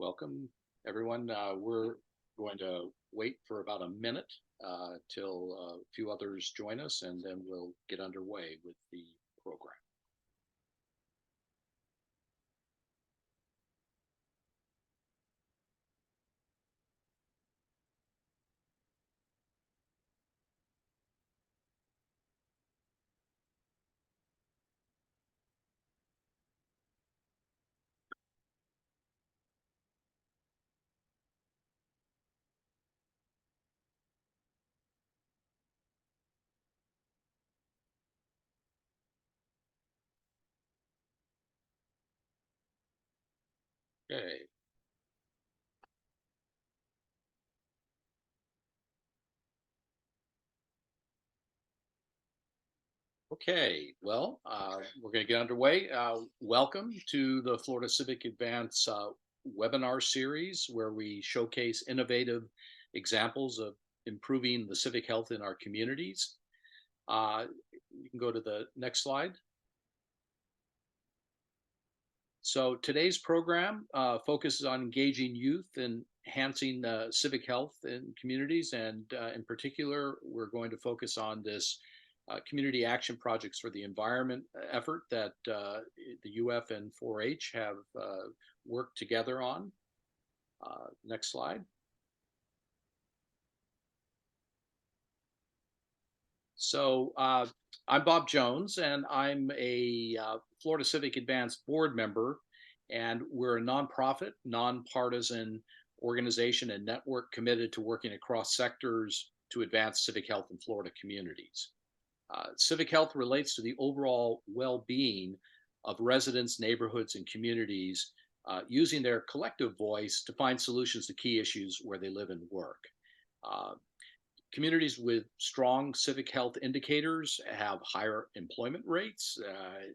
Welcome, everyone. We're going to wait for about a minute till a few others join us, and then we'll get underway with the program. Okay. Okay. Well, we're going to get underway. Welcome to the Florida Civic Advance webinar series, where we showcase innovative examples of improving the civic health in our communities. You can go to the next slide. So today's program focuses on engaging youth and enhancing civic health in communities. And in particular, we're going to focus on this community action projects for the environment effort that the UF and 4-H have worked together on. Next slide. So I'm Bob Jones, and I'm a Florida Civic Advance board member, and we're a nonprofit, nonpartisan organization and network committed to working across sectors to advance civic health in Florida communities. Civic health relates to the overall well-being of residents, neighborhoods, and communities using their collective voice to find solutions to key issues where they live and work. Communities with strong civic health indicators have higher employment rates,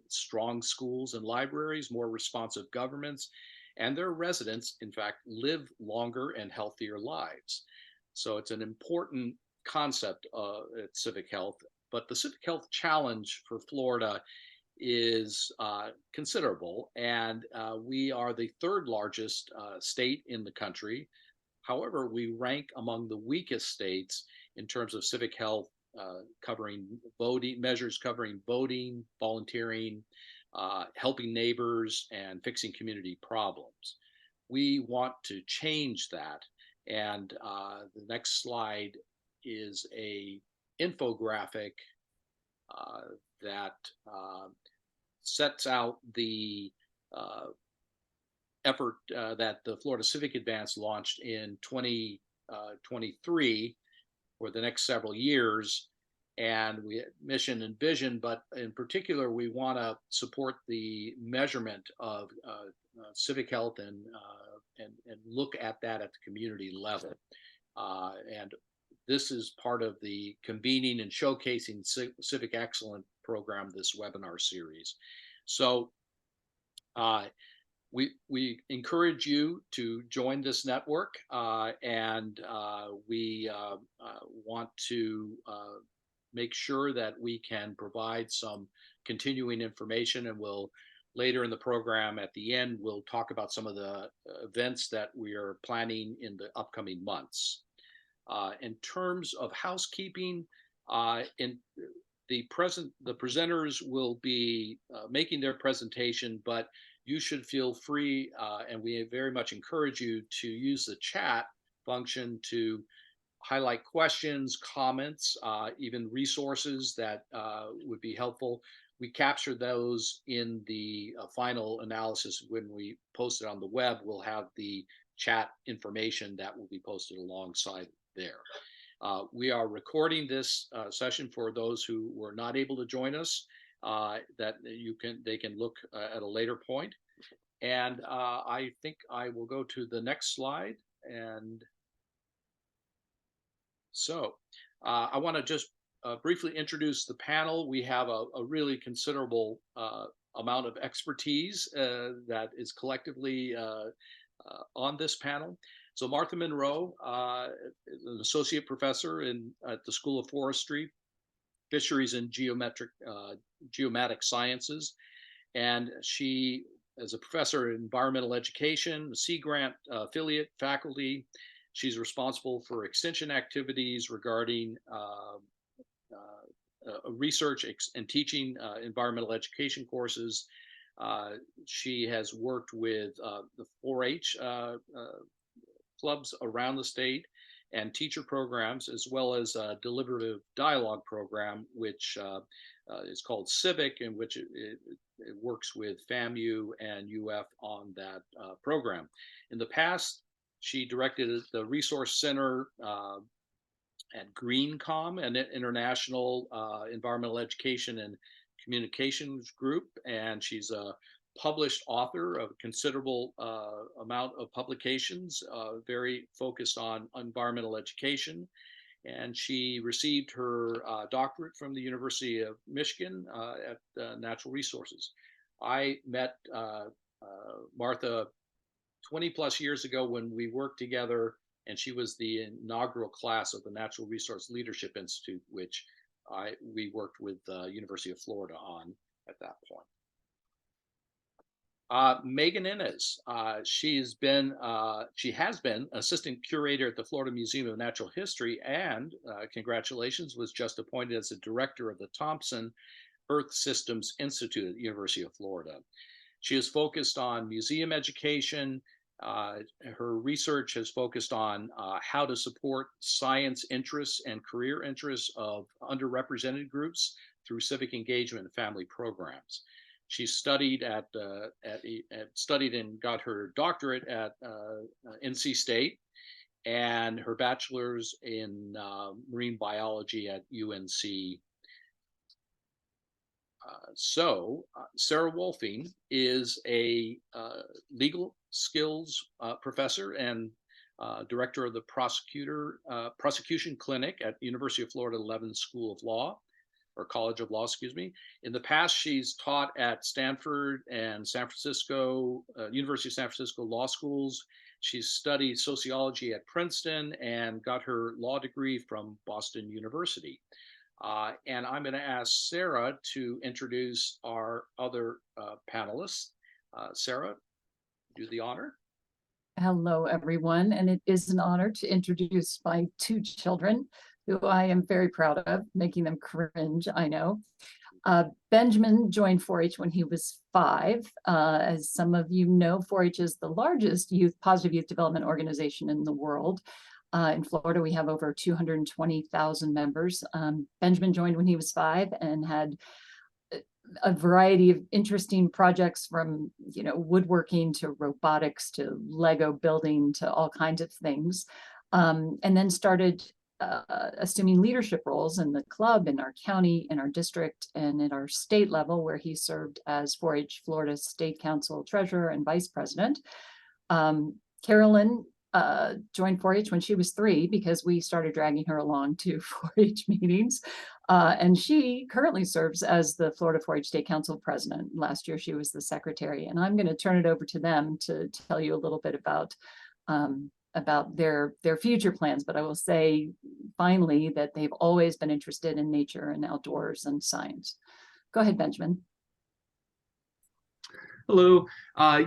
strong schools and libraries, more responsive governments, and their residents, in fact, live longer and healthier lives. So it's an important concept at civic health. But the civic health challenge for Florida is considerable, and we are the third largest state in the country. However, we rank among the weakest states in terms of civic health, covering voting measures, covering voting, volunteering, helping neighbors, and fixing community problems. We want to change that, and the next slide is a infographic that sets out the effort that the Florida Civic Advance launched in 2023 for the next several years. And we mission and vision, but in particular, we want to support the measurement of civic health and look at that at the community level. And this is part of the convening and showcasing civic excellence program, this webinar series. So we encourage you to join this network, and we want to make sure that we can provide some continuing information, and we'll later in the program at the end we'll talk about some of the events that we are planning in the upcoming months. In terms of housekeeping, in the presenters will be making their presentation, but you should feel free, and we very much encourage you to use the chat function to highlight questions, comments, even resources that would be helpful. We capture those in the final analysis when we post it on the web. We'll have the chat information that will be posted alongside there. We are recording this session for those who were not able to join us, that they can look at a later point. And I think I will go to the next slide. And so I want to just briefly introduce the panel. We have a really considerable amount of expertise that is collectively on this panel. So Martha Monroe is an associate professor at the School of Forestry, Fisheries and Geomatic Sciences, and she as a professor in environmental education, Sea Grant affiliate faculty. She's responsible for extension activities regarding research and teaching environmental education courses. She has worked with the 4-H clubs around the state and teacher programs, as well as a deliberative dialogue program, which is called Civic, in which it works with FAMU and UF on that program. In the past, she directed the Resource Center at GreenCom, an international environmental education and communications group, and she's a published author of a considerable amount of publications, very focused on environmental education. And she received her doctorate from the University of Michigan at Natural Resources. I met Martha 20 plus years ago when we worked together, and she was the inaugural class of the Natural Resource Leadership Institute, which we worked with the University of Florida on at that point. Megan Innes, she has been assistant curator at the Florida Museum of Natural History, and congratulations, was just appointed as the director of the Thompson Earth Systems Institute at the University of Florida. She is focused on museum education. Her research has focused on how to support science interests and career interests of underrepresented groups through civic engagement and family programs. She studied studied and got her doctorate at NC State, and her bachelor's in marine biology at UNC. Sarah Wolfing is a legal skills professor and director of the prosecution clinic at University of Florida Levin School of Law, or College of Law, excuse me. In the past, she's taught at Stanford and San Francisco, University of San Francisco Law Schools. She's studied sociology at Princeton and got her law degree from Boston University. And I'm going to ask Sarah to introduce our other panelists. Sarah, do the honor. Hello, everyone. And it is an honor to introduce my two children, who I am very proud of, making them cringe, I know. Benjamin joined 4-H when he was 5. As some of you know, 4-H is the largest positive youth development organization in the world. In Florida, we have over 220,000 members. Benjamin joined when he was 5 and had a variety of interesting projects, from woodworking to robotics to Lego building to all kinds of things, and then started assuming leadership roles in the club, in our county, in our district, and at our state level, where he served as 4-H Florida State Council Treasurer and Vice President. Carolyn joined 4-H when she was 3 because we started dragging her along to 4-H meetings. And she currently serves as the Florida 4-H State Council President. Last year, she was the secretary. And I'm going to turn it over to them to tell you a little bit about their future plans. But I will say finally that they've always been interested in nature and outdoors and science. Go ahead, Benjamin. Hello.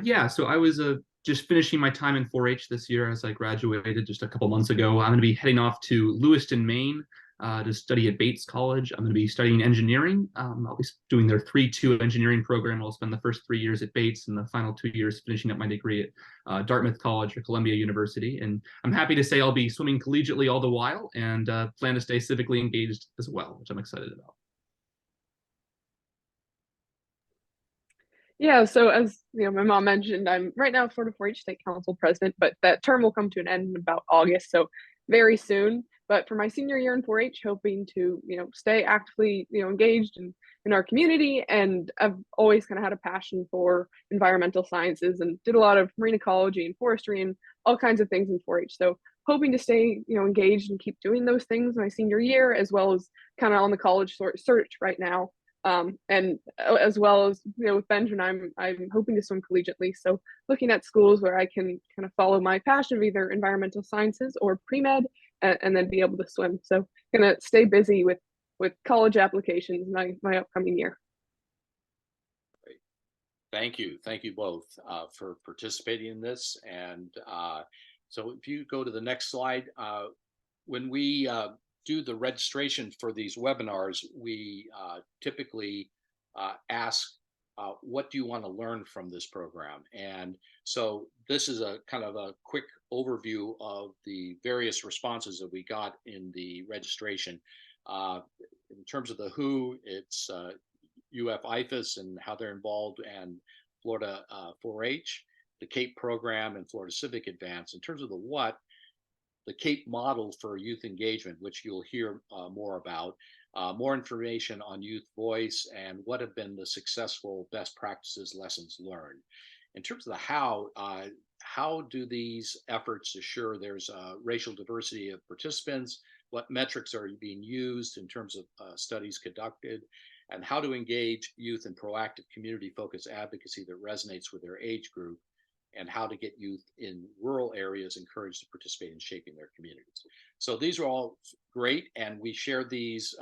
Yeah, so I was just finishing my time in 4-H this year as I graduated just a couple months ago. I'm going to be heading off to Lewiston, Maine, to study at Bates College. I'm going to be studying engineering. I'll be doing their 3-2 engineering program. I'll spend the first 3 years at Bates and the final 2 years finishing up my degree at Dartmouth College or Columbia University. And I'm happy to say I'll be swimming collegiately all the while, and plan to stay civically engaged as well, which I'm excited about. Yeah, so as my mom mentioned, I'm right now Florida 4-H State Council President, but that term will come to an end in about August, so very soon. But for my senior year in 4-H, hoping to stay actively engaged in our community, and I've always kind of had a passion for environmental sciences and did a lot of marine ecology and forestry and all kinds of things in 4-H. So hoping to stay engaged and keep doing those things my senior year, as well as kind of on the college search right now. And as well as with Benjamin, I'm hoping to swim collegiately, so looking at schools where I can kind of follow my passion of either environmental sciences or pre-med, and then be able to swim. So gonna stay busy with college applications my upcoming year. Thank you. Thank you both for participating in this. And so if you go to the next slide, when we do the registration for these webinars, we typically ask, what do you want to learn from this program? And so this is a kind of a quick overview of the various responses that we got in the registration. In terms of the who, it's UF IFAS and how they're involved, and Florida 4-H, the CAPE program, and Florida Civic Advance. In terms of the what, the CAPE model for youth engagement, which you'll hear more about, more information on youth voice, and what have been the successful best practices, lessons learned. In terms of the how do these efforts assure there's racial diversity of participants? What metrics are being used in terms of studies conducted? And how to engage youth in proactive community-focused advocacy that resonates with their age group, and how to get youth in rural areas encouraged to participate in shaping their communities. So these are all great, and we shared these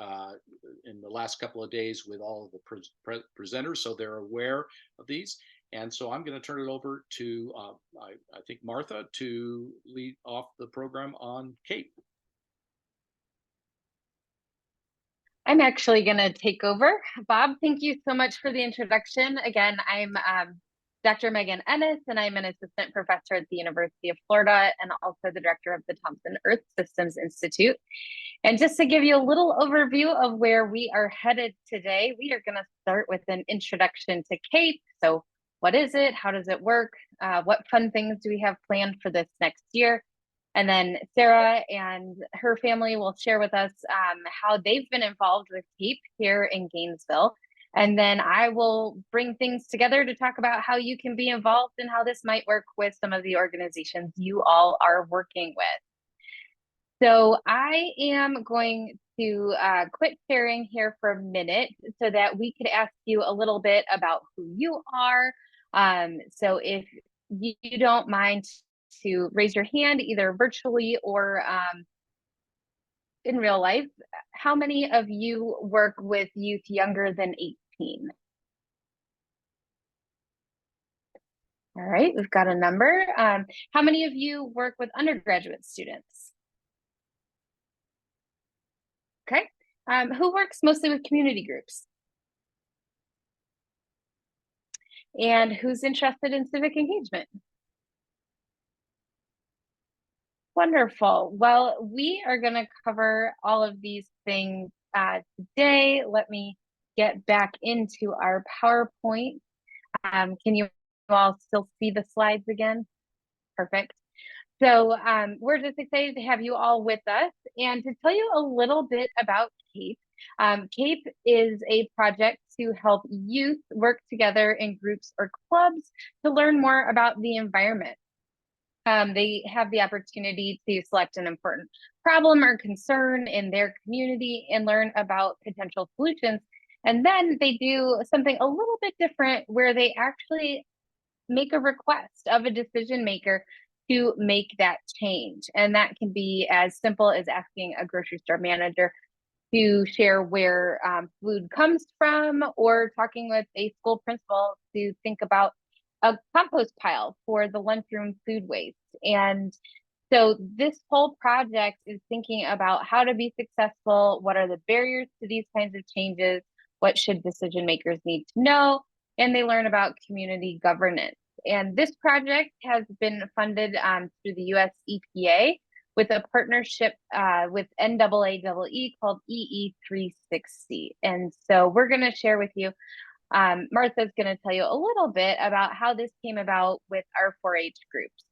in the last couple of days with all of the presenters, so they're aware of these. And so I'm going to turn it over to, I think, Martha to lead off the program on CAPE. I'm actually going to take over. Bob, thank you so much for the introduction. Again, I'm Dr. Megan Ennis, and I'm an assistant professor at the University of Florida and also the director of the Thompson Earth Systems Institute. And just to give you a little overview of where we are headed today, we are going to start with an introduction to CAPE. So what is it? How does it work? What fun things do we have planned for this next year? And then Sarah and her family will share with us how they've been involved with CAPE here in Gainesville. And then I will bring things together to talk about how you can be involved and how this might work with some of the organizations you all are working with. So I am going to quit sharing here for a minute so that we could ask you a little bit about who you are. So if you don't mind to raise your hand either virtually or in real life, how many of you work with youth younger than 18? All right, we've got a number. How many of you work with undergraduate students? Okay, who works mostly with community groups? And who's interested in civic engagement? Wonderful. Well, we are going to cover all of these things today. Let me get back into our PowerPoint. Can you all still see the slides again? Perfect. So we're just excited to have you all with us and to tell you a little bit about CAPE. CAPE is a project to help youth work together in groups or clubs to learn more about the environment. They have the opportunity to select an important problem or concern in their community and learn about potential solutions. And then they do something a little bit different where they actually make a request of a decision maker to make that change. And that can be as simple as asking a grocery store manager to share where food comes from, or talking with a school principal to think about a compost pile for the lunchroom food waste. And so this whole project is thinking about how to be successful, what are the barriers to these kinds of changes, what should decision makers need to know, and they learn about community governance. And this project has been funded through the US EPA with a partnership with NAAEE called EE360. And so we're going to share with you, Martha's going to tell you a little bit about how this came about with our 4-H groups.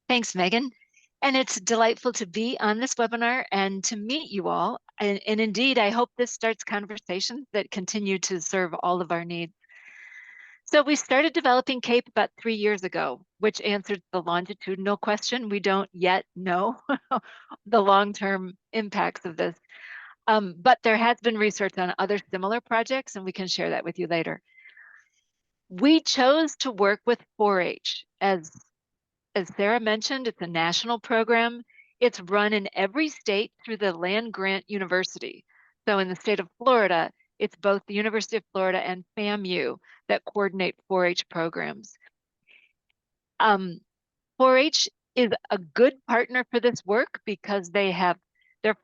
Thanks, Megan. And it's delightful to be on this webinar and to meet you all. And indeed, I hope this starts conversations that continue to serve all of our needs. So we started developing CAPE about 3 years ago, which answered the longitudinal question. We don't yet know the long-term impacts of this. But there has been research on other similar projects, and we can share that with you later. We chose to work with 4-H. As Sarah mentioned, it's a national program. It's run in every state through the land grant university. So in the state of Florida, It's both the University of Florida and FAMU that coordinate 4-H programs. 4-H is a good partner for this work because they're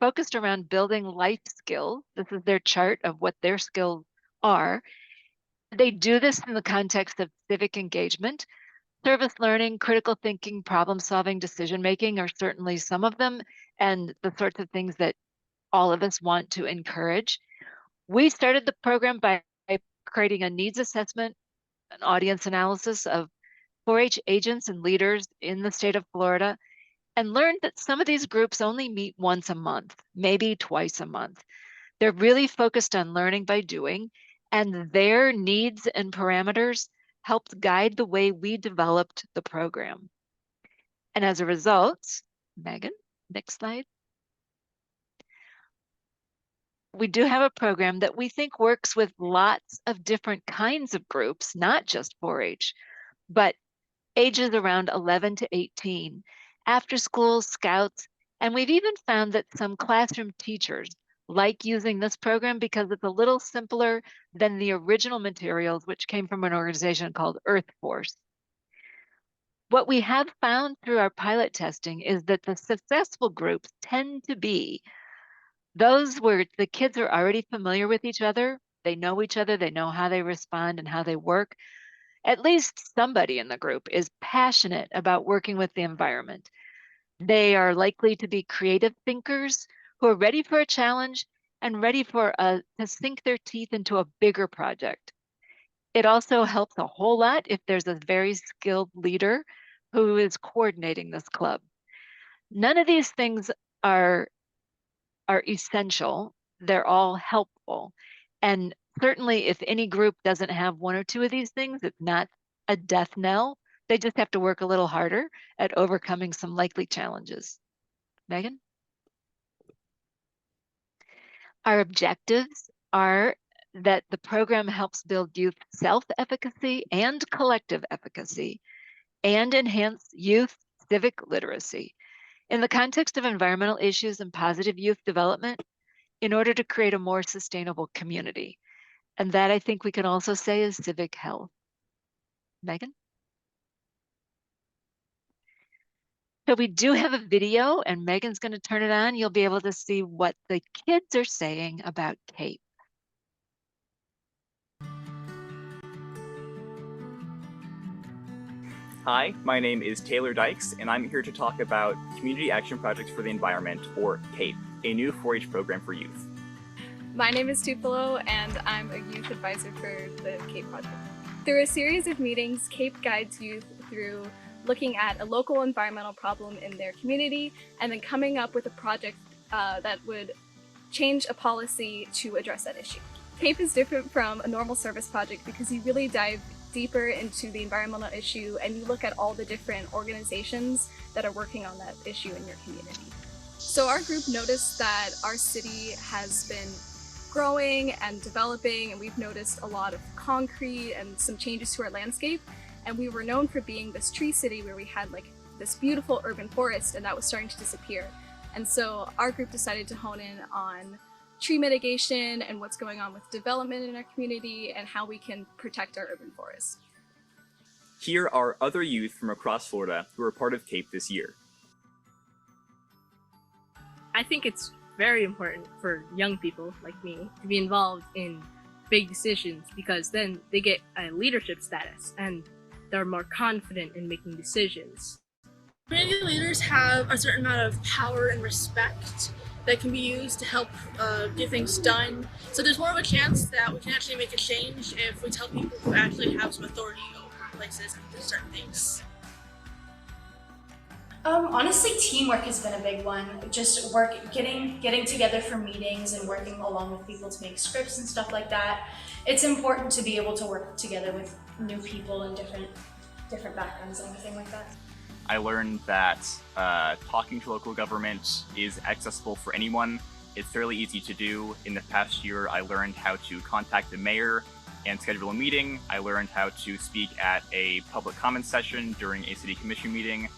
focused around building life skills. This is their chart of what their skills are. They do this in the context of civic engagement. Service learning, critical thinking, problem solving, decision making are certainly some of them, and the sorts of things that all of us want to encourage. We started the program by creating a needs assessment, an audience analysis of 4-H agents and leaders in the state of Florida, and learned that some of these groups only meet once a month, maybe twice a month. They're really focused on learning by doing, and their needs and parameters helped guide the way we developed the program. And as a result, Megan, next slide. We do have a program that we think works with lots of different kinds of groups, not just 4-H, but ages around 11 to 18, after school, scouts, and we've even found that some classroom teachers like using this program because it's a little simpler than the original materials, which came from an organization called Earth Force. What we have found through our pilot testing is that the successful groups tend to be those where the kids are already familiar with each other, they know each other, they know how they respond and how they work. At least somebody in the group is passionate about working with the environment. They are likely to be creative thinkers who are ready for a challenge and ready to sink their teeth into a bigger project. It also helps a whole lot if there's a very skilled leader who is coordinating this club. None of these things are essential. They're all helpful. And certainly if any group doesn't have one or two of these things, it's not a death knell. They just have to work a little harder at overcoming some likely challenges. Megan? Our objectives are that the program helps build youth self-efficacy and collective efficacy and enhance youth civic literacy in the context of environmental issues and positive youth development in order to create a more sustainable community. And that I think we can also say is civic health. Megan? So we do have a video and Megan's going to turn it on. You'll be able to see what the kids are saying about CAPE. Hi, my name is Taylor Dykes, and I'm here to talk about Community Action Projects for the Environment, or CAPE, a new 4-H program for youth. My name is Tupelo, and I'm a youth advisor for the CAPE project. Through a series of meetings, CAPE guides youth through looking at a local environmental problem in their community, and then coming up with a project that would change a policy to address that issue. CAPE is different from a normal service project because you really dive deeper into the environmental issue and you look at all the different organizations that are working on that issue in your community. So our group noticed that our city has been growing and developing, and we've noticed a lot of concrete and some changes to our landscape. And we were known for being this tree city where we had like this beautiful urban forest, and that was starting to disappear. And so our group decided to hone in on tree mitigation and what's going on with development in our community and how we can protect our urban forests. Here are other youth from across Florida who are part of CAPE this year. I think it's very important for young people like me to be involved in big decisions because then they get a leadership status and they're more confident in making decisions. Community leaders have a certain amount of power and respect that can be used to help get things done. So there's more of a chance that we can actually make a change if we tell people who actually have some authority over places and certain things. Honestly, teamwork has been a big one. Just getting together for meetings and working along with people to make scripts and stuff like that. It's important to be able to work together with new people and different backgrounds and everything like that. I learned that talking to local government is accessible for anyone. It's fairly easy to do. In the past year, I learned how to contact the mayor and schedule a meeting. I learned how to speak at a public comment session during a city commission meeting.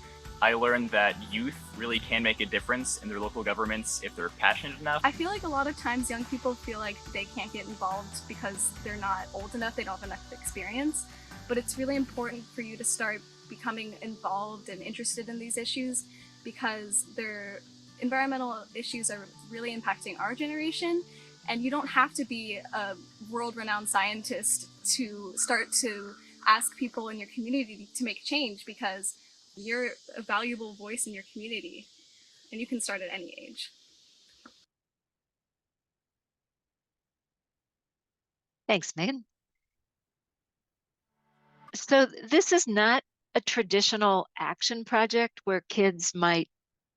I learned that youth really can make a difference in their local governments if they're passionate enough. I feel like a lot of times young people feel like they can't get involved because they're not old enough, they don't have enough experience. But it's really important for you to start becoming involved and interested in these issues because their environmental issues are really impacting our generation. And you don't have to be a world-renowned scientist to start to ask people in your community to make change because you're a valuable voice in your community and you can start at any age. Thanks, Megan. So this is not a traditional action project where kids might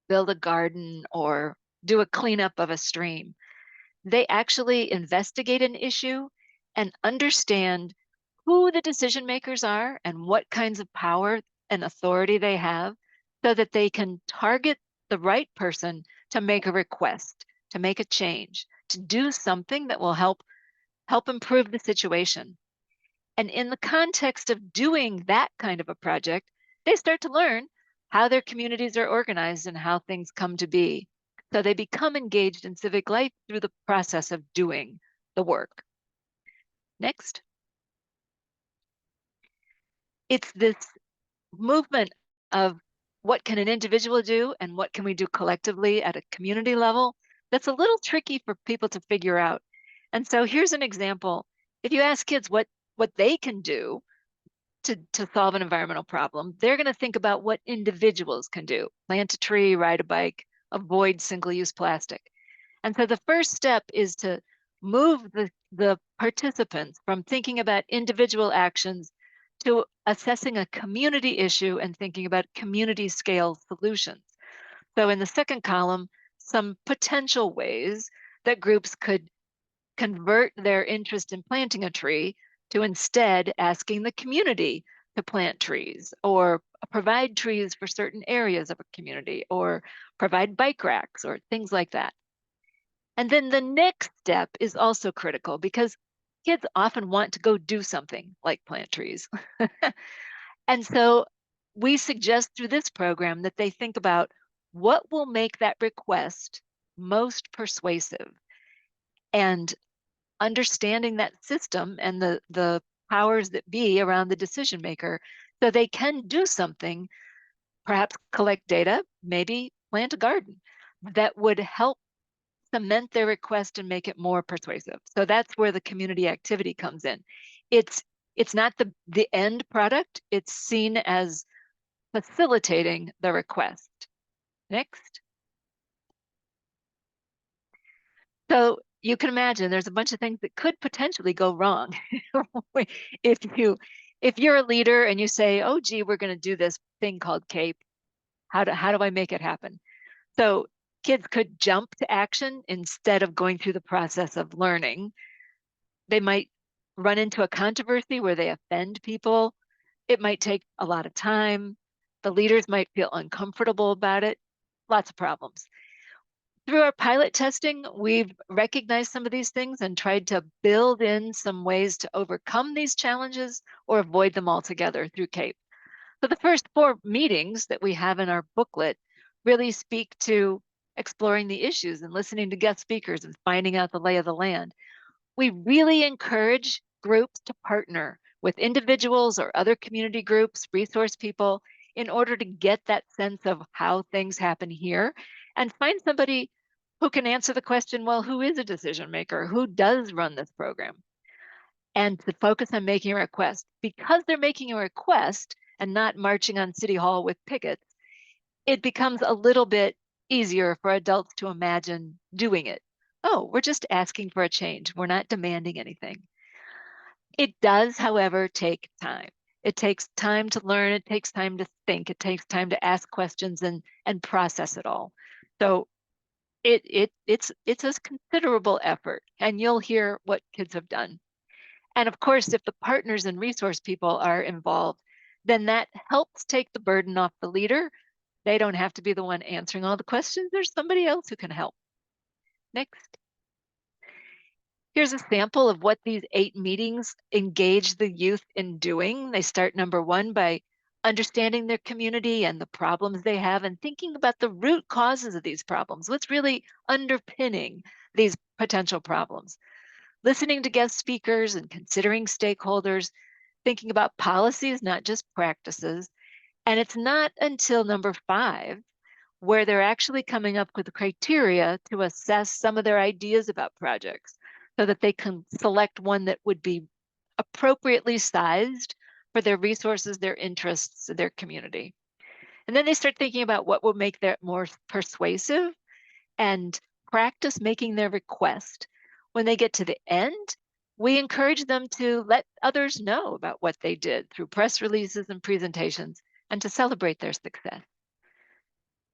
build a garden or do a cleanup of a stream. They actually investigate an issue and understand who the decision makers are and what kinds of power and authority they have so that they can target the right person to make a request, to make a change, to do something that will help improve the situation. And in the context of doing that kind of a project, they start to learn how their communities are organized and how things come to be. So they become engaged in civic life through the process of doing the work. Next. It's this movement of what can an individual do and what can we do collectively at a community level that's a little tricky for people to figure out. And so here's an example. If you ask kids what they can do to solve an environmental problem, they're going to think about what individuals can do. Plant a tree, ride a bike, avoid single-use plastic. And so the first step is to move the participants from thinking about individual actions to assessing a community issue and thinking about community scale solutions. So in the second column, some potential ways that groups could convert their interest in planting a tree to instead asking the community to plant trees or provide trees for certain areas of a community or provide bike racks or things like that. And then the next step is also critical because kids often want to go do something like plant trees. And so we suggest through this program that they think about what will make that request most persuasive. And understanding that system and the powers that be around the decision maker so they can do something, perhaps collect data, maybe plant a garden that would help cement their request and make it more persuasive. So that's where the community activity comes in. It's not the end product, it's seen as facilitating the request. Next. So you can imagine there's a bunch of things that could potentially go wrong. If you're a leader and you say, oh, gee, we're going to do this thing called CAPE, how do I make it happen? So kids could jump to action instead of going through the process of learning. They might run into a controversy where they offend people. It might take a lot of time. The leaders might feel uncomfortable about it. Lots of problems. Through our pilot testing, we've recognized some of these things and tried to build in some ways to overcome these challenges or avoid them altogether through CAPE. So the first 4 meetings that we have in our booklet really speak to exploring the issues and listening to guest speakers and finding out the lay of the land. We really encourage groups to partner with individuals or other community groups, resource people, in order to get that sense of how things happen here and find somebody who can answer the question, well, who is a decision maker? Who does run this program? And to focus on making a request. Because they're making a request and not marching on City Hall with pickets, it becomes a little bit easier for adults to imagine doing it. Oh, we're just asking for a change. We're not demanding anything. It does, however, take time. It takes time to learn. It takes time to think. It takes time to ask questions and process it all. So it's a considerable effort, and you'll hear what kids have done. And of course, if the partners and resource people are involved, then that helps take the burden off the leader. They don't have to be the one answering all the questions. There's somebody else who can help. Next. Here's a sample of what these 8 meetings engage the youth in doing. They start number 1 by understanding their community and the problems they have and thinking about the root causes of these problems. What's really underpinning these potential problems? Listening to guest speakers and considering stakeholders, thinking about policies, not just practices. And it's not until number 5 where they're actually coming up with criteria to assess some of their ideas about projects so that they can select one that would be appropriately sized for their resources, their interests, their community. And then they start thinking about what will make that more persuasive and practice making their request. When they get to the end, we encourage them to let others know about what they did through press releases and presentations and to celebrate their success.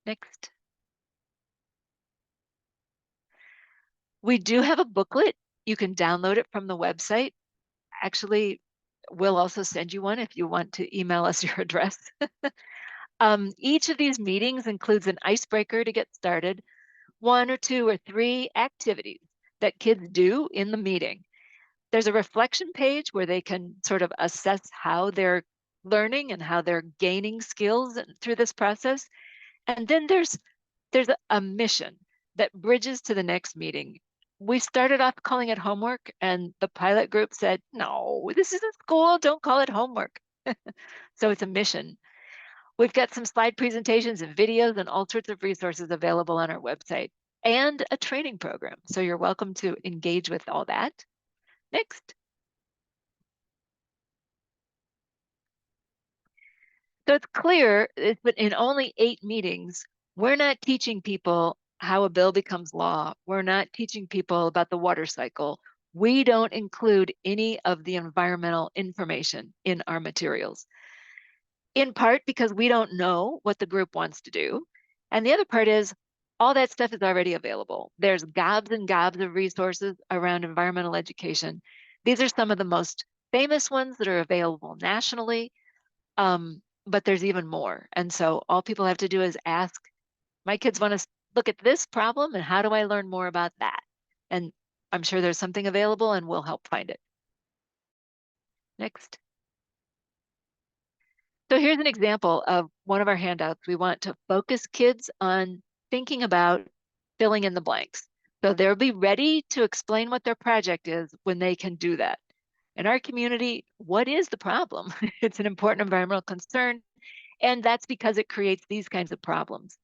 Next. We do have a booklet. You can download it from the website. Actually, we'll also send you one if you want to email us your address. Each of these meetings includes an icebreaker to get started, 1 or 2 or 3 activities that kids do in the meeting. There's a reflection page where they can sort of assess how they're learning and how they're gaining skills through this process. And then there's a mission that bridges to the next meeting. We started off calling it homework, and the pilot group said, no, this isn't school, don't call it homework. So it's a mission. We've got some slide presentations and videos and all sorts of resources available on our website and a training program. So you're welcome to engage with all that. Next. So it's clear that in only 8 meetings, we're not teaching people how a bill becomes law. We're not teaching people about the water cycle. We don't include any of the environmental information in our materials, in part because we don't know what the group wants to do. And the other part is all that stuff is already available. There's gobs and gobs of resources around environmental education. These are some of the most famous ones that are available nationally, but there's even more. And so all people have to do is ask, my kids want to look at this problem, and how do I learn more about that? And I'm sure there's something available, and we'll help find it. Next. So here's an example of one of our handouts. We want to focus kids on thinking about filling in the blanks. So they'll be ready to explain what their project is when they can do that. In our community, what is the problem? It's an important environmental concern, and that's because it creates these kinds of problems.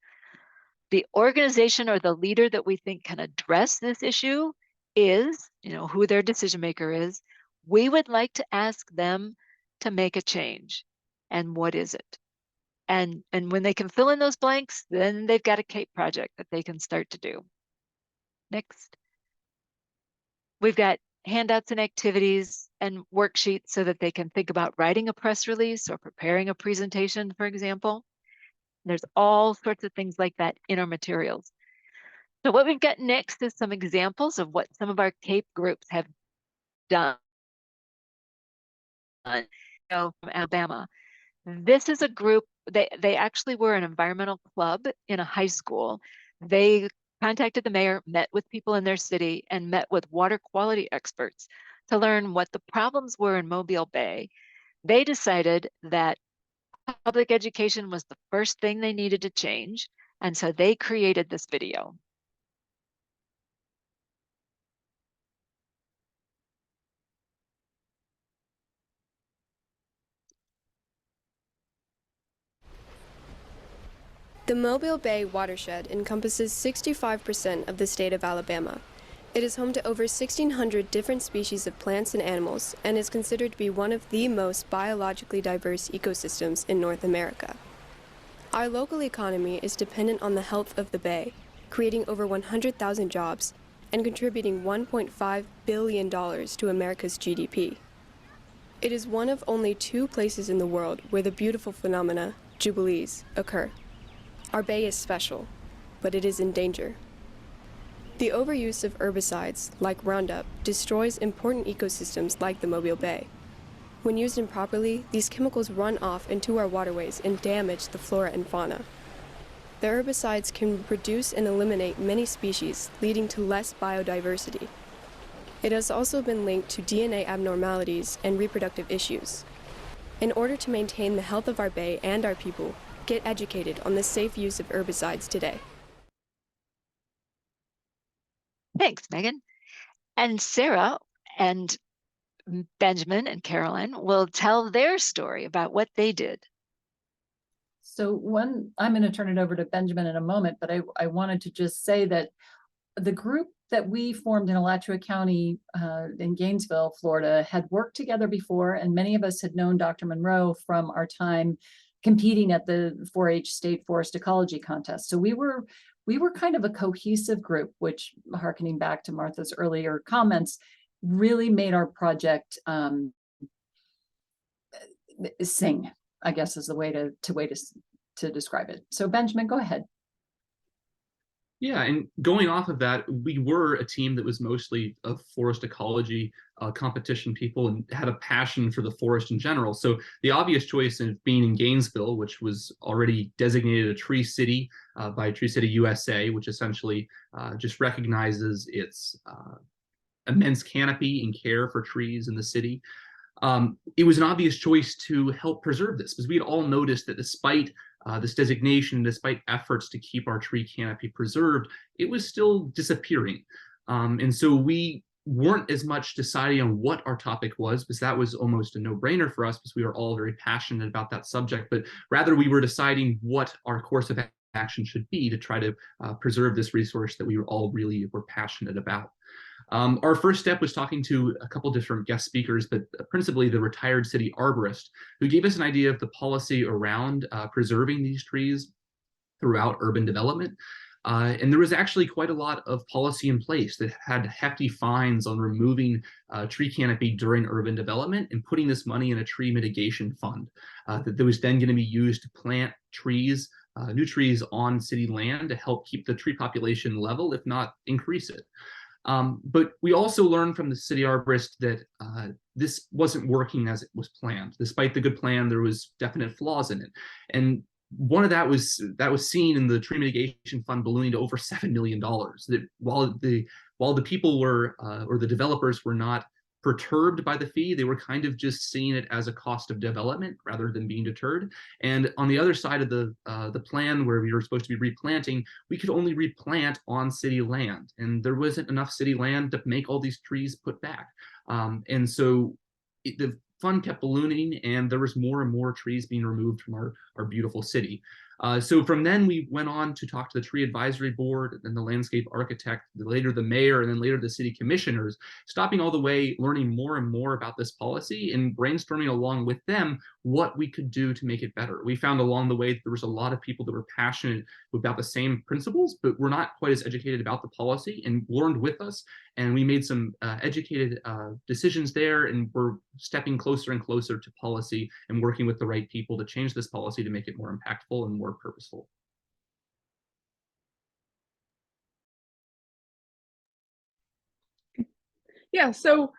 The organization or the leader that we think can address this issue is, who their decision maker is. We would like to ask them to make a change. And what is it? And when they can fill in those blanks, then they've got a CAPE project that they can start to do. Next. We've got handouts and activities and worksheets so that they can think about writing a press release or preparing a presentation, for example. There's all sorts of things like that in our materials. So what we've got next is some examples of what some of our CAPE groups have done. From Alabama. This is a group, they actually were an environmental club in a high school. They contacted the mayor, met with people in their city, and met with water quality experts to learn what the problems were in Mobile Bay. They decided that public education was the first thing they needed to change, and so they created this video. The Mobile Bay watershed encompasses 65% of the state of Alabama. It is home to over 1,600 different species of plants and animals and is considered to be one of the most biologically diverse ecosystems in North America. Our local economy is dependent on the health of the bay, creating over 100,000 jobs and contributing $1.5 billion to America's GDP. It is one of only 2 places in the world where the beautiful phenomena, jubilees, occur. Our bay is special, but it is in danger. The overuse of herbicides, like Roundup, destroys important ecosystems like the Mobile Bay. When used improperly, these chemicals run off into our waterways and damage the flora and fauna. The herbicides can reduce and eliminate many species, leading to less biodiversity. It has also been linked to DNA abnormalities and reproductive issues. In order to maintain the health of our bay and our people, get educated on the safe use of herbicides today. Thanks, Megan. And Sarah and Benjamin and Carolyn will tell their story about what they did. So I'm going to turn it over to Benjamin in a moment, but I wanted to just say that the group that we formed in Alachua County in Gainesville, Florida, had worked together before, and many of us had known Dr. Monroe from our time competing at the 4-H State Forest Ecology Contest. So we were kind of a cohesive group, which, harkening back to Martha's earlier comments, really made our project sing, I guess is the way to describe it. So Benjamin, go ahead. Yeah, and going off of that, we were a team that was mostly of forest ecology competition people and had a passion for the forest in general. So the obvious choice of being in Gainesville, which was already designated a tree city by Tree City USA, which essentially just recognizes its immense canopy and care for trees in the city. It was an obvious choice to help preserve this, because we had all noticed that despite this designation, despite efforts to keep our tree canopy preserved, it was still disappearing. And so we weren't as much deciding on what our topic was, because that was almost a no-brainer for us, because we were all very passionate about that subject, but rather we were deciding what our course of action should be to try to preserve this resource that we all really were passionate about. Our first step was talking to a couple different guest speakers, but principally the retired city arborist, who gave us an idea of the policy around preserving these trees throughout urban development. And there was actually quite a lot of policy in place that had hefty fines on removing tree canopy during urban development and putting this money in a tree mitigation fund that was then going to be used to plant trees, new trees on city land to help keep the tree population level, if not increase it. But we also learned from the city arborist that this wasn't working as it was planned. Despite the good plan, there was definite flaws in it. And one of that was seen in the tree mitigation fund ballooning to over $7 million. That while the people were, or the developers were not perturbed by the fee, they were kind of just seeing it as a cost of development rather than being deterred. And on the other side of the plan, where we were supposed to be replanting, we could only replant on city land, and there wasn't enough city land to make all these trees put back. And so the fund kept ballooning, and there was more and more trees being removed from our beautiful city. So from then we went on to talk to the tree advisory board, and then the landscape architect, later the mayor, and then later the city commissioners, stopping all the way, learning more and more about this policy and brainstorming along with them what we could do to make it better. We found along the way that there was a lot of people that were passionate about the same principles, but were not quite as educated about the policy, and learned with us. And we made some educated decisions there, and we're stepping closer and closer to policy and working with the right people to change this policy to make it more impactful and more purposeful. Yeah, so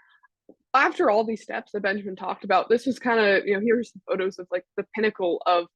after all these steps that Benjamin talked about, this was kind of, here's some photos of like the pinnacle of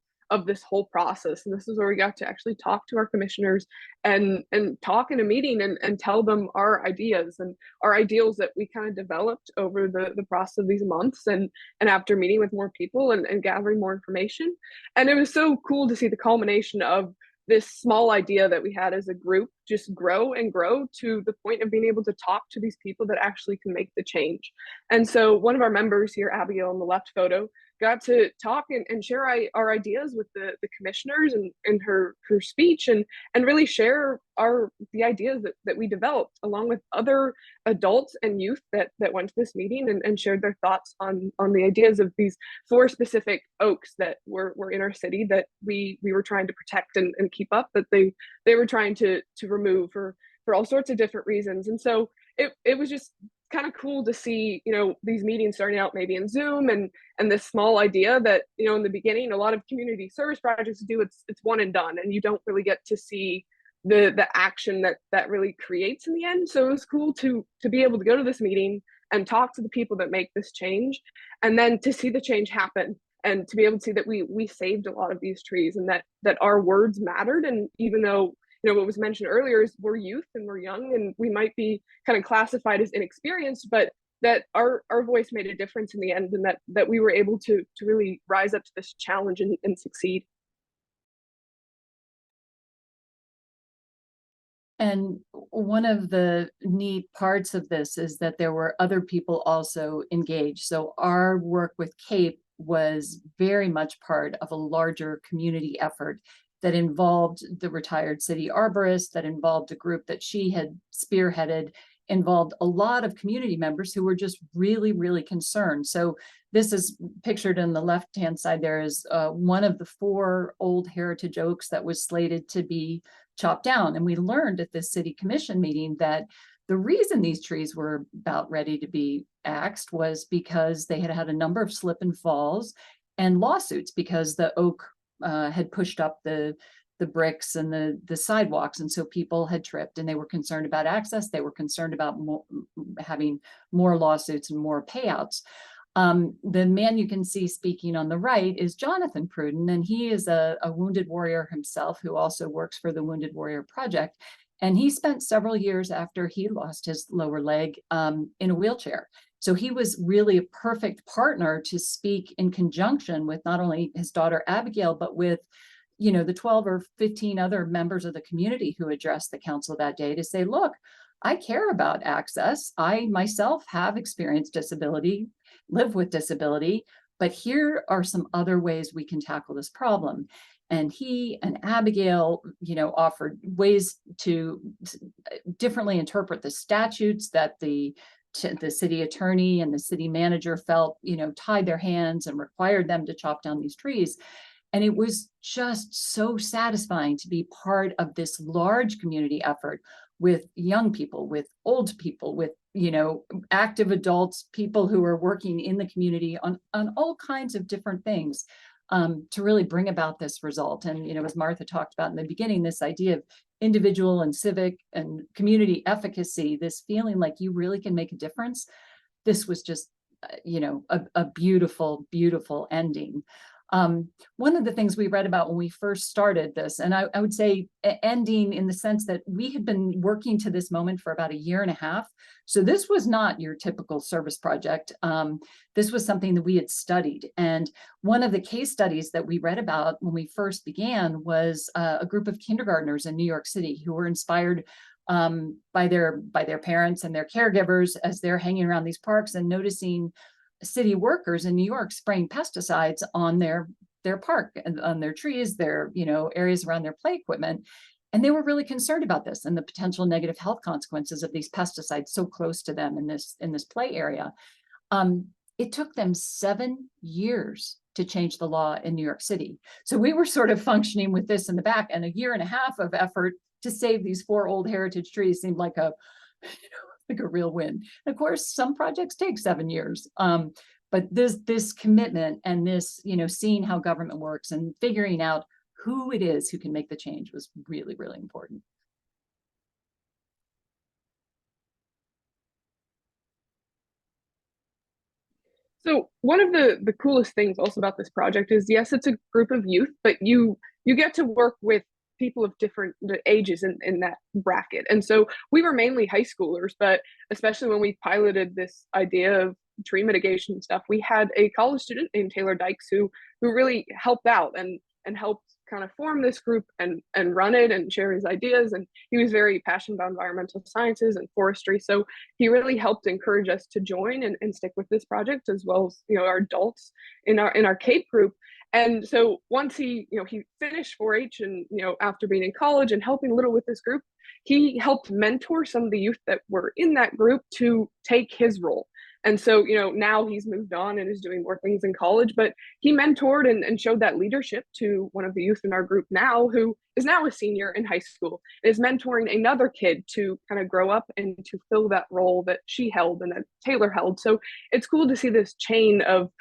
this whole process. And this is where we got to actually talk to our commissioners and talk in a meeting and tell them our ideas and our ideals that we kind of developed over the process of these months, and after meeting with more people and gathering more information. And it was so cool to see the culmination of this small idea that we had as a group just grow and grow to the point of being able to talk to these people that actually can make the change. And so one of our members here, Abigail in the left photo, got to talk and share our ideas with the commissioners and her speech, and really share the ideas that we developed, along with other adults and youth that went to this meeting and shared their thoughts on the ideas of these 4 specific oaks that were in our city that we were trying to protect and keep up, that they were trying to remove for all sorts of different reasons. And so it was just kind of cool to see, these meetings starting out maybe in Zoom and this small idea that, in the beginning, a lot of community service projects do, it's one and done, and you don't really get to see the action that really creates in the end. So it was cool to be able to go to this meeting and talk to the people that make this change, and then to see the change happen, and to be able to see that we saved a lot of these trees, and that our words mattered. And even though, what was mentioned earlier is we're youth and we're young and we might be kind of classified as inexperienced, but that our voice made a difference in the end, and that we were able to really rise up to this challenge and succeed. And one of the neat parts of this is that there were other people also engaged. So our work with CAPE was very much part of a larger community effort that involved the retired city arborist, that involved a group that she had spearheaded, involved a lot of community members who were just really, really concerned. So this is pictured in the left-hand side. There is one of the 4 old heritage oaks that was slated to be chopped down. And we learned at this city commission meeting that the reason these trees were about ready to be axed was because they had had a number of slip and falls and lawsuits because the oak had pushed up the bricks and the sidewalks, and so people had tripped, and they were concerned about access. They were concerned about having more lawsuits and more payouts. The man you can see speaking on the right is Jonathan Pruden, and he is a wounded warrior himself who also works for the Wounded Warrior Project. And he spent several years after he lost his lower leg in a wheelchair. So he was really a perfect partner to speak in conjunction with not only his daughter Abigail, but with the 12 or 15 other members of the community who addressed the council that day to say, look, I care about access. I myself have experienced disability, live with disability, but here are some other ways we can tackle this problem. And he and Abigail, offered ways to differently interpret the statutes that the city attorney and the city manager felt, tied their hands and required them to chop down these trees. And it was just so satisfying to be part of this large community effort with young people, with old people, with, active adults, people who are working in the community on all kinds of different things to really bring about this result. And, as Martha talked about in the beginning, this idea of individual and civic and community efficacy, this feeling like you really can make a difference. This was just, a beautiful, beautiful ending. One of the things we read about when we first started this, and I would say ending in the sense that we had been working to this moment for about 1.5 years. So this was not your typical service project. This was something that we had studied. And one of the case studies that we read about when we first began was a group of kindergartners in New York City who were inspired by their parents and their caregivers as they're hanging around these parks and noticing city workers in New York spraying pesticides on their park and on their trees, their areas around their play equipment. And they were really concerned about this and the potential negative health consequences of these pesticides so close to them in this play area. It took them 7 years to change the law in New York City. So we were sort of functioning with this in the back, and 1.5 years of effort to save these 4 old heritage trees seemed like a real win. And of course, some projects take 7 years. But this commitment and this, seeing how government works and figuring out who it is who can make the change was really, really important. So one of the coolest things also about this project is, yes, it's a group of youth, but you get to work with people of different ages in that bracket. And so we were mainly high schoolers, but especially when we piloted this idea of tree mitigation stuff, we had a college student named Taylor Dykes who really helped out and helped kind of form this group and run it and share his ideas. And he was very passionate about environmental sciences and forestry. So he really helped encourage us to join and stick with this project, as well as, our adults in our CAPE group. And so once he finished 4-H and, after being in college and helping a little with this group, he helped mentor some of the youth that were in that group to take his role. And so, now he's moved on and is doing more things in college, but he mentored and showed that leadership to one of the youth in our group now, who is now a senior in high school, is mentoring another kid to kind of grow up and to fill that role that she held and that Taylor held. So it's cool to see this chain of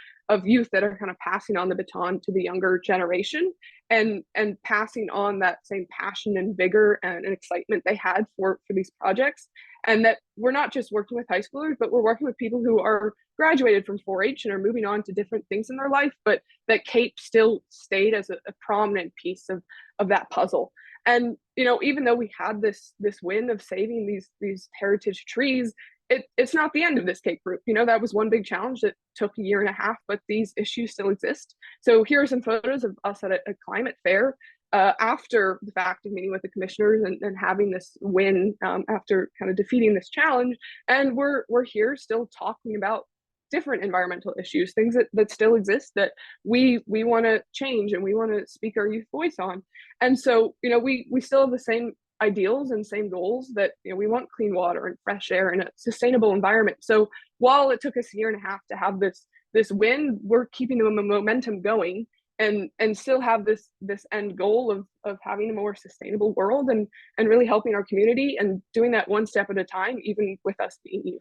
youth that are kind of passing on the baton to the younger generation and passing on that same passion and vigor and excitement they had for these projects. And that we're not just working with high schoolers, but we're working with people who are graduated from 4-H and are moving on to different things in their life, but that CAPE still stayed as a prominent piece of that puzzle. And, even though we had this win of saving these heritage trees, it's not the end of this Cape group. You know, that was one big challenge that took a year and a half, but these issues still exist. So here are some photos of us at a climate fair after the fact of meeting with the commissioners and having this win after kind of defeating this challenge. And we're here still talking about different environmental issues, things that still exist that we want to change and we want to speak our youth voice on. And so, you know, we still have the same ideals and same goals that, you know, we want clean water and fresh air and a sustainable environment. So while it took us a year and a half to have this win, we're keeping the momentum going and still have this end goal of having a more sustainable world and really helping our community and doing that one step at a time, even with us being youth.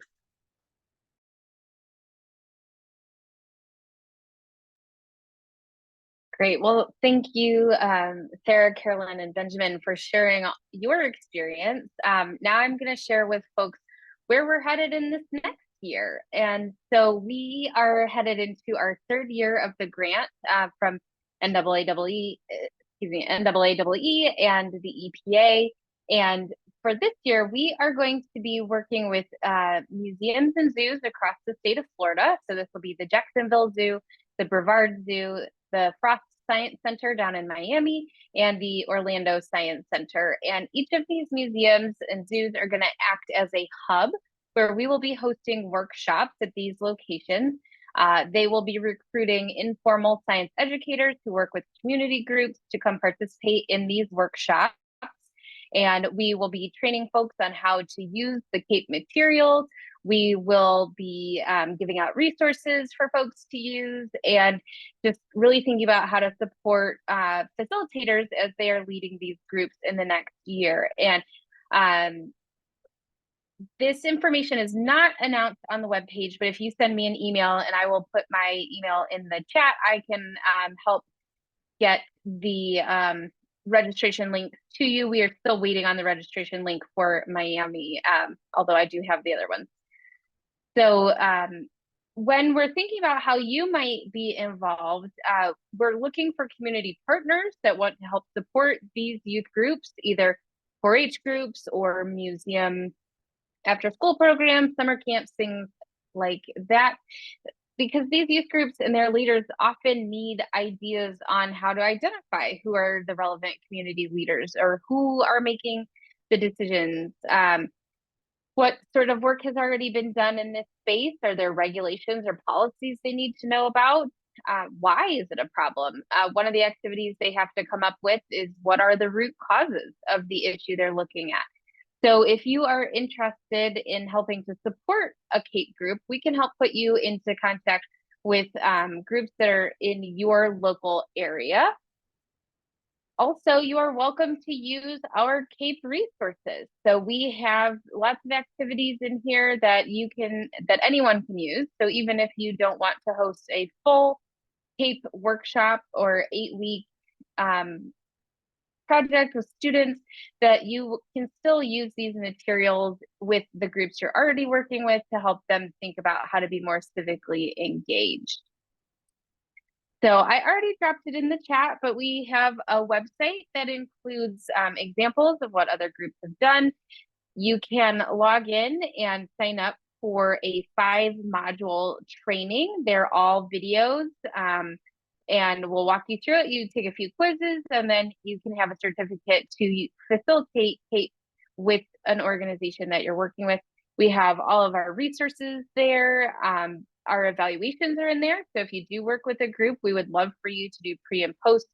Great. Well, thank you, Sarah, Carolyn, and Benjamin for sharing your experience. Now I'm going to share with folks where we're headed in this next year. And so we are headed into our third year of the grant from NAAEE and the EPA. And for this year, we are going to be working with museums and zoos across the state of Florida. So this will be the Jacksonville Zoo, the Brevard Zoo, the Frost Science Center down in Miami, and the Orlando Science Center. And each of these museums and zoos are going to act as a hub where we will be hosting workshops at these locations. They will be recruiting informal science educators to work with community groups to come participate in these workshops. And we will be training folks on how to use the CAPE materials. We will be giving out resources for folks to use and just really thinking about how to support facilitators as they are leading these groups in the next year. And this information is not announced on the webpage, but if you send me an email, and I will put my email in the chat, I can help get the registration link to you. We are still waiting on the registration link for Miami, although I do have the other ones. So when we're thinking about how you might be involved, we're looking for community partners that want to help support these youth groups, either 4-H groups or museum after school programs, summer camps, things like that. Because these youth groups and their leaders often need ideas on how to identify who are the relevant community leaders or who are making the decisions. What sort of work has already been done in this space? Are there regulations or policies they need to know about? Why is it a problem? One of the activities they have to come up with is what are the root causes of the issue they're looking at. So if you are interested in helping to support a CAPE group, we can help put you into contact with groups that are in your local area. Also, you are welcome to use our CAPE resources. So we have lots of activities in here that anyone can use. So even if you don't want to host a full CAPE workshop or 8-week project with students, that you can still use these materials with the groups you're already working with to help them think about how to be more civically engaged. So I already dropped it in the chat, but we have a website that includes examples of what other groups have done. You can log in and sign up for a 5-module training. They're all videos. And we'll walk you through it. You take a few quizzes, and then you can have a certificate to facilitate CAPE with an organization that you're working with. We have all of our resources there. Our evaluations are in there. So if you do work with a group, we would love for you to do pre and post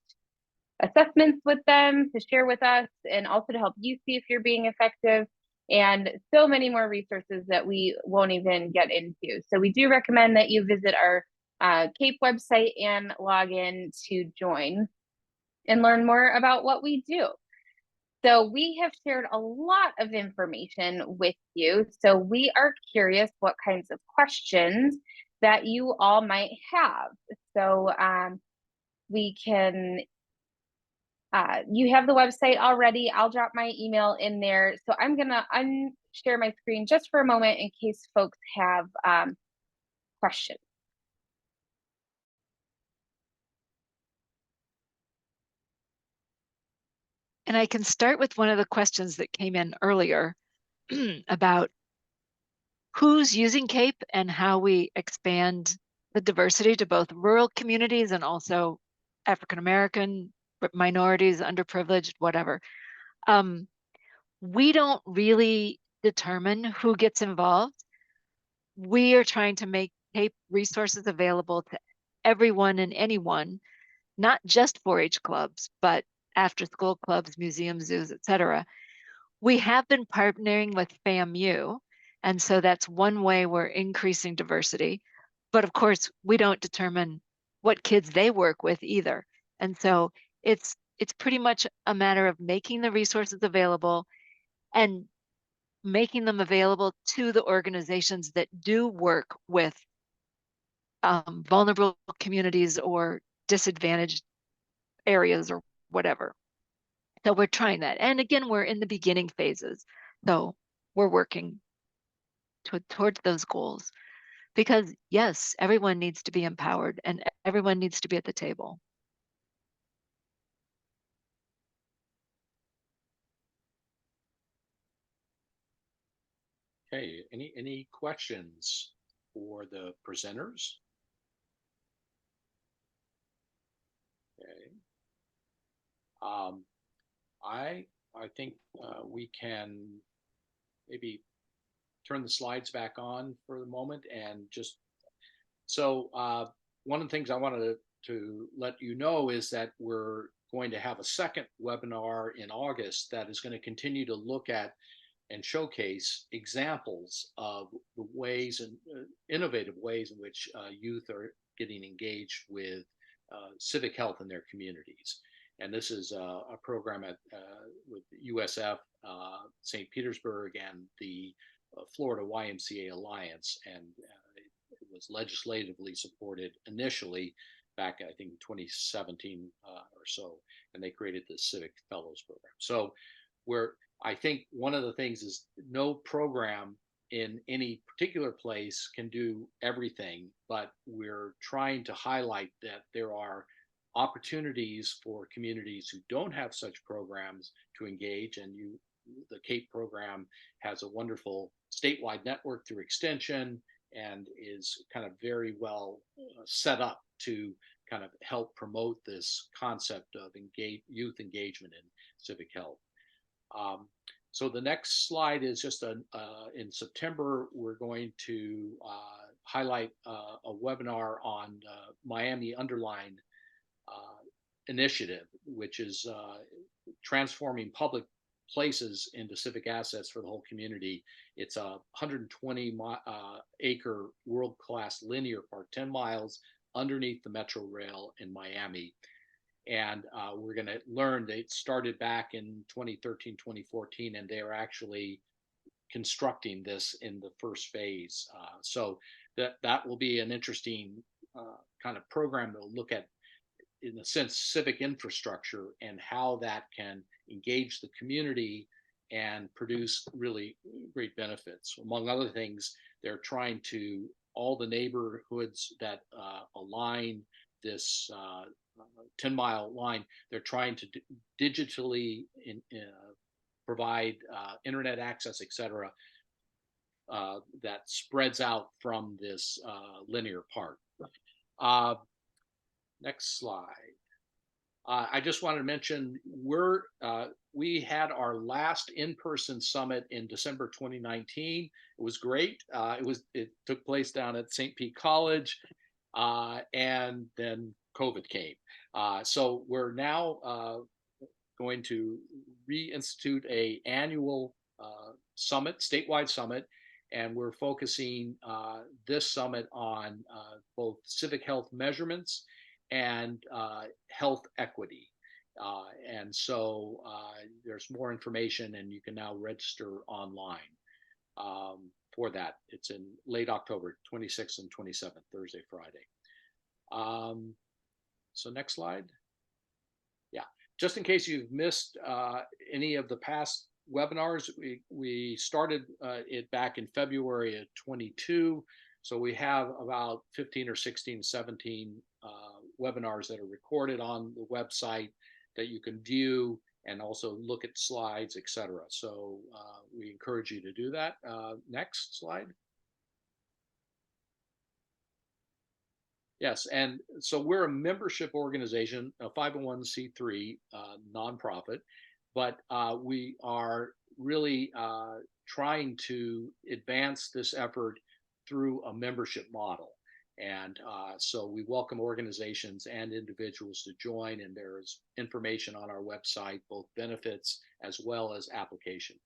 assessments with them, to share with us, and also to help you see if you're being effective, and so many more resources that we won't even get into. So we do recommend that you visit our CAPE website and log in to join and learn more about what we do. So we have shared a lot of information with you. So we are curious what kinds of questions that you all might have. So we can, you have the website already. I'll drop my email in there. So I'm gonna unshare my screen just for a moment in case folks have questions. And I can start with one of the questions that came in earlier about who's using CAPE and how we expand the diversity to both rural communities and also African American, minorities, underprivileged, whatever. We don't really determine who gets involved. We are trying to make CAPE resources available to everyone and anyone, not just 4-H clubs, but after school clubs, museums, zoos, etc. We have been partnering with FAMU, and so that's one way we're increasing diversity. But of course, we don't determine what kids they work with either. And so it's pretty much a matter of making the resources available and making them available to the organizations that do work with vulnerable communities or disadvantaged areas or whatever. So we're trying that. And again, we're in the beginning phases. So we're working towards those goals because yes, everyone needs to be empowered and everyone needs to be at the table. Okay, any questions for the presenters? Okay. I think we can maybe turn the slides back on for the moment and just so one of the things I wanted to let you know is that we're going to have a second webinar in August that is going to continue to look at and showcase examples of the ways and innovative ways in which youth are getting engaged with civic health in their communities. And this is a program at with USF, St. Petersburg, and the Florida YMCA Alliance, and it was legislatively supported initially back, I think, 2017 or so, and they created the Civic Fellows Program. So I think one of the things is no program in any particular place can do everything, but we're trying to highlight that there are opportunities for communities who don't have such programs to engage. And the CAPE program has a wonderful statewide network through extension and is kind of very well set up to kind of help promote this concept of youth engagement in civic health. So the next slide is just in September, we're going to highlight a webinar on Miami Underline initiative, which is transforming public places into civic assets for the whole community. It's a 120 acre world-class linear park, 10 miles underneath the Metro Rail in Miami. And we're going to learn they started back in 2013, 2014, and they are actually constructing this in the first phase. So that will be an interesting kind of program to look at, in a sense, civic infrastructure and how that can engage the community and produce really great benefits. Among other things, they're trying to, all the neighborhoods that align this 10-mile line, they're trying to digitally provide internet access, et cetera, that spreads out from this linear park. Next slide. I just wanted to mention we had our last in-person summit in December 2019. It was great. It took place down at St. Pete College, and then COVID came. So we're now going to reinstitute an annual summit, statewide summit, and we're focusing this summit on both civic health measurements and health equity. And so there's more information, and you can now register online for that. It's in late October, 26th and 27th, Thursday, Friday. So next slide. Yeah, just in case you've missed any of the past webinars, we started it back in February of 22. So we have about 15 or 16, 17 webinars that are recorded on the website that you can view and also look at slides, etc. So we encourage you to do that. Next slide. Yes, and so we're a membership organization, a 501c3 nonprofit, but we are really trying to advance this effort through a membership model. And so we welcome organizations and individuals to join, and there's information on our website, both benefits as well as application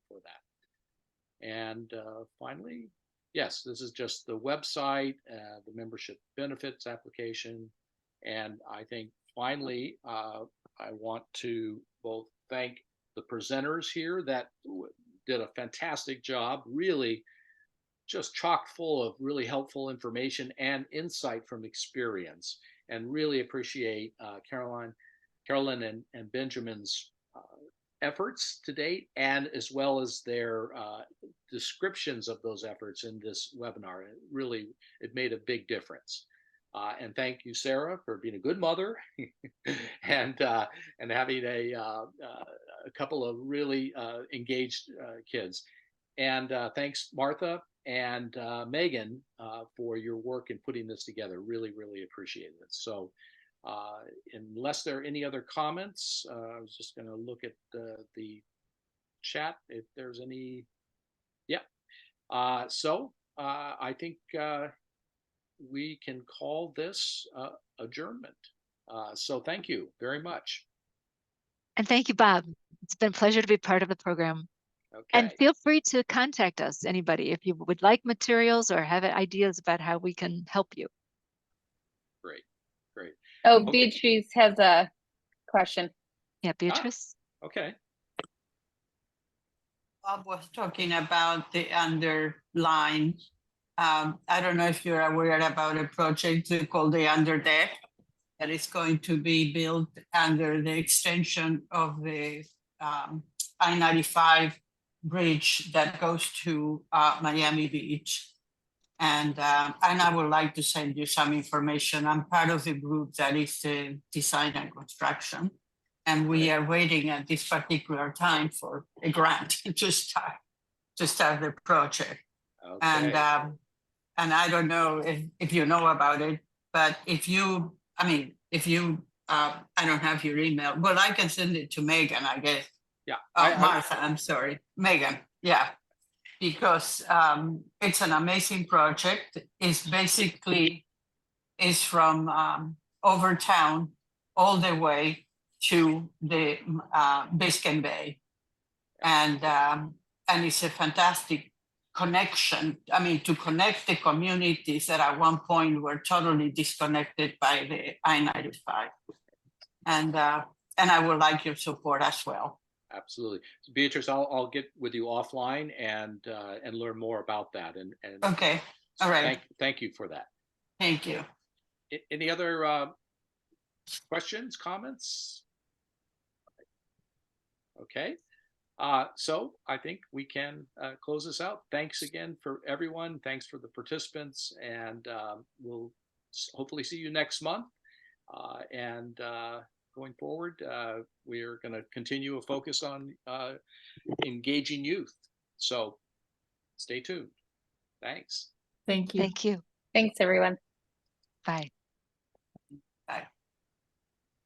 for that. And finally, yes, this is just the website, the membership benefits application. And I think finally, I want to both thank the presenters here that did a fantastic job, really just chock full of really helpful information and insight from experience, and really appreciate Carolyn and Benjamin's efforts to date, and as well as their descriptions of those efforts in this webinar. It made a big difference. And thank you, Sarah, for being a good mother and having a couple of really engaged kids. And thanks, Martha and Megan, for your work in putting this together. Really, really appreciate it. So unless there are any other comments, I was just going to look at the chat if there's any. Yeah. So I think we can call this adjournment. So thank you very much. And thank you, Bob. It's been a pleasure to be part of the program. Okay. And feel free to contact us, anybody, if you would like materials or have ideas about how we can help you. Great. Great. Oh, Okay. Beatrice has a question. Yeah, Beatrice. Okay. Bob was talking about the underline. I don't know if you're aware about a project called the Underdeck that is going to be built under the extension of the I-95 bridge that goes to Miami Beach. And I would like to send you some information. I'm part of the group that is the design and construction. And we are waiting at this particular time for a grant to start the project. Okay. And I don't know if you know about it, but if you, I don't have your email. Well, I can send it to Megan, I guess. Yeah. Martha, I'm sorry. Megan, yeah. Because it's an amazing project. It's basically from Overtown all the way to the Biscayne Bay. And it's a fantastic connection. To connect the communities that at one point were totally disconnected by the I-95. And I would like your support as well. Absolutely. So Beatrice, I'll get with you offline and learn more about that. And okay. All right. Thank you for that. Thank you. Any other questions, comments? Okay. So I think we can close this out. Thanks again for everyone. Thanks for the participants, and we'll hopefully see you next month. Going forward, we are going to continue a focus on engaging youth. So stay tuned. Thanks. Thank you. Thank you. Thanks, everyone. Bye. Bye.